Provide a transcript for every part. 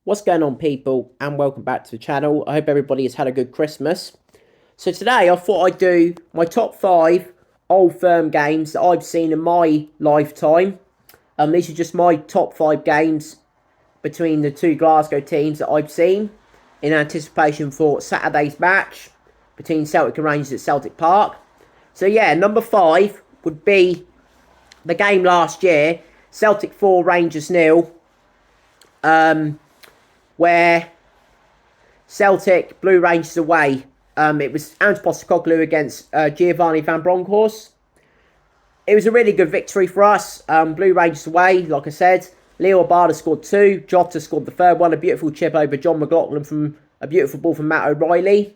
What's going on, people, and welcome back to the channel. I hope everybody has had a good Christmas. So today I thought I'd do my top 5 Old Firm games that I've seen in my lifetime. These are just my top 5 games between the two Glasgow teams that I've seen in anticipation for Saturday's match between Celtic and Rangers at Celtic Park. So yeah, number 5 would be the game last year, Celtic 4, Rangers 0. Where Celtic blew Rangers away. It was Ange Postecoglou against Giovanni Van Bronckhorst. It was a really good victory for us. Blew Rangers away, like I said. Leo Abada scored 2. Jota scored the third one. A beautiful chip over John McLaughlin from a beautiful ball from Matt O'Reilly.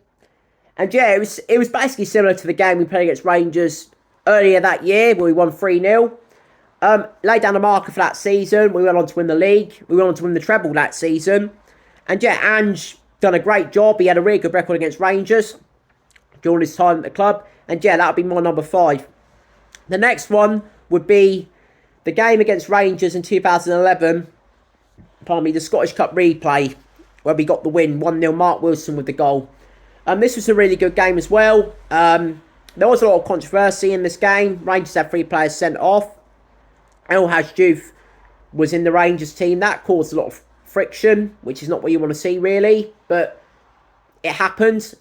And yeah, it was basically similar to the game we played against Rangers earlier that year, where we won 3-0. Laid down a marker for that season. We went on to win the league. We went on to win the treble that season. And yeah, Ange done a great job. He had a really good record against Rangers during his time at the club. And yeah, that would be my number 5. The next one would be the game against Rangers in 2011. Pardon me, the Scottish Cup replay, where we got the win. 1-0, Mark Wilson with the goal. This was a really good game as well. There was a lot of controversy in this game. Rangers had 3 players sent off. El Hadj Diouf was in the Rangers team. That caused a lot of friction, which is not what you want to see, really, but it happened.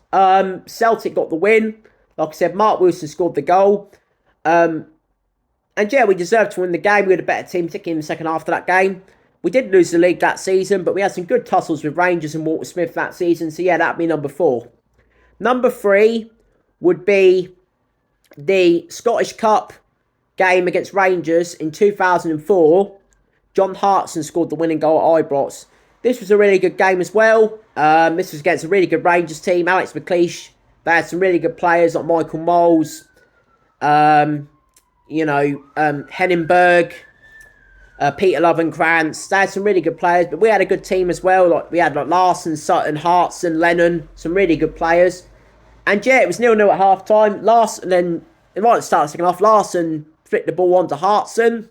Celtic got the win. Like I said, Mark Wilson scored the goal. And yeah, we deserved to win the game. We had a better team, particularly in the second half of that game. We did lose the league that season, but we had some good tussles with Rangers and Walter Smith that season. So yeah, that'd be number 4. Number 3 would be the Scottish Cup game against Rangers in 2004. John Hartson scored the winning goal at Ibrox. This was a really good game as well. This was against a really good Rangers team. Alex McLeish. They had some really good players like Michael Moles, Hennenberg, Peter Lovenkrantz. They had some really good players, but we had a good team as well. We had Larson, Sutton, Hartson, Lennon, some really good players. And yeah, it was 0-0 at half time. Then right at the start of the second half, Larson flicked the ball on to Hartson.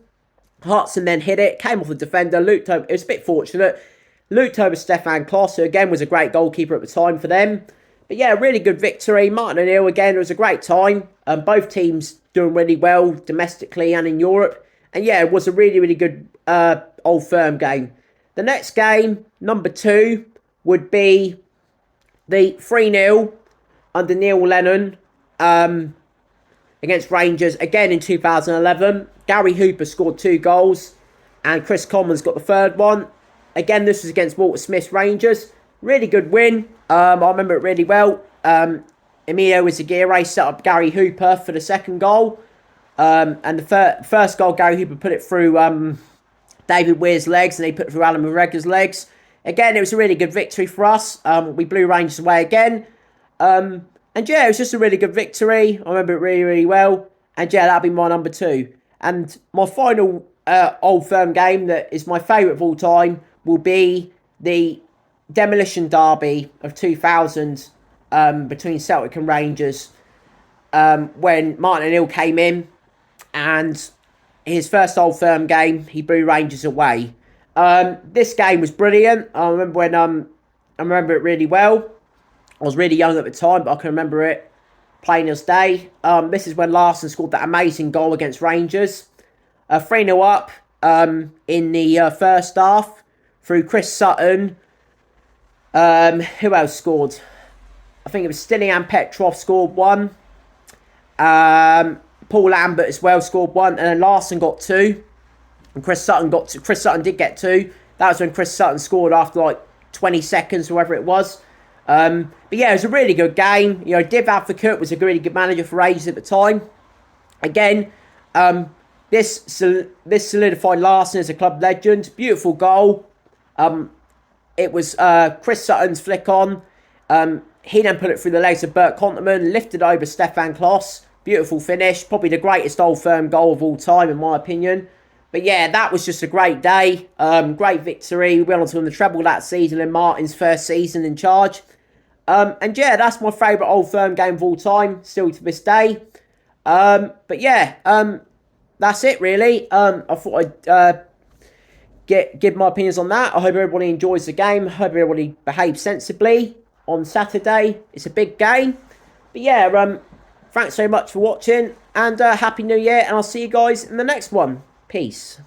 Hartson then hit it, came off the defender, looped over. It was a bit fortunate. Looped over Stefan Kloss, who again was a great goalkeeper at the time for them. But yeah, really good victory. Martin O'Neill again, it was a great time. Both teams doing really well domestically and in Europe. And yeah, it was a really, really good Old Firm game. The next game, number 2, would be the 3-0 under Neil Lennon against Rangers, again in 2011. Gary Hooper scored 2 goals, and Chris Commons got the third one. Again, this was against Walter Smith's Rangers. Really good win. I remember it really well. Emilio Izaguirre set up Gary Hooper for the second goal. And the first goal, Gary Hooper put it through David Weir's legs, and he put it through Alan McGregor's legs. Again, it was a really good victory for us. We blew Rangers away again. And yeah, it was just a really good victory. I remember it really, really well. And yeah, that'll be my number 2. And my final Old Firm game that is my favourite of all time will be the Demolition Derby of 2000 between Celtic and Rangers, when Martin O'Neill came in, and his first Old Firm game, he blew Rangers away. This game was brilliant. I remember it really well. I was really young at the time, but I can remember it plain as day. This is when Larson scored that amazing goal against Rangers. 3-0 up in the first half through Chris Sutton. Who else scored? I think it was Stilian Petrov scored 1. Paul Lambert as well scored 1, and then Larson got 2. And Chris Sutton did get 2. That was when Chris Sutton scored after 20 seconds, whatever it was. But yeah, it was a really good game. Div Advocate was a really good manager for Rangers at the time. Again, this solidified Larson as a club legend. Beautiful goal. It was Chris Sutton's flick on. He then put it through the legs of Bert Konterman, lifted over Stefan Kloss. Beautiful finish. Probably the greatest Old Firm goal of all time, in my opinion. But yeah, that was just a great day. Great victory. We went on to win the treble that season in Martin's first season in charge. And yeah, that's my favourite Old Firm game of all time, still to this day. But yeah, that's it really. I thought I'd give my opinions on that. I hope everybody enjoys the game. I hope everybody behaves sensibly on Saturday. It's a big game. But yeah, thanks so much for watching, and Happy New Year, and I'll see you guys in the next one. Peace.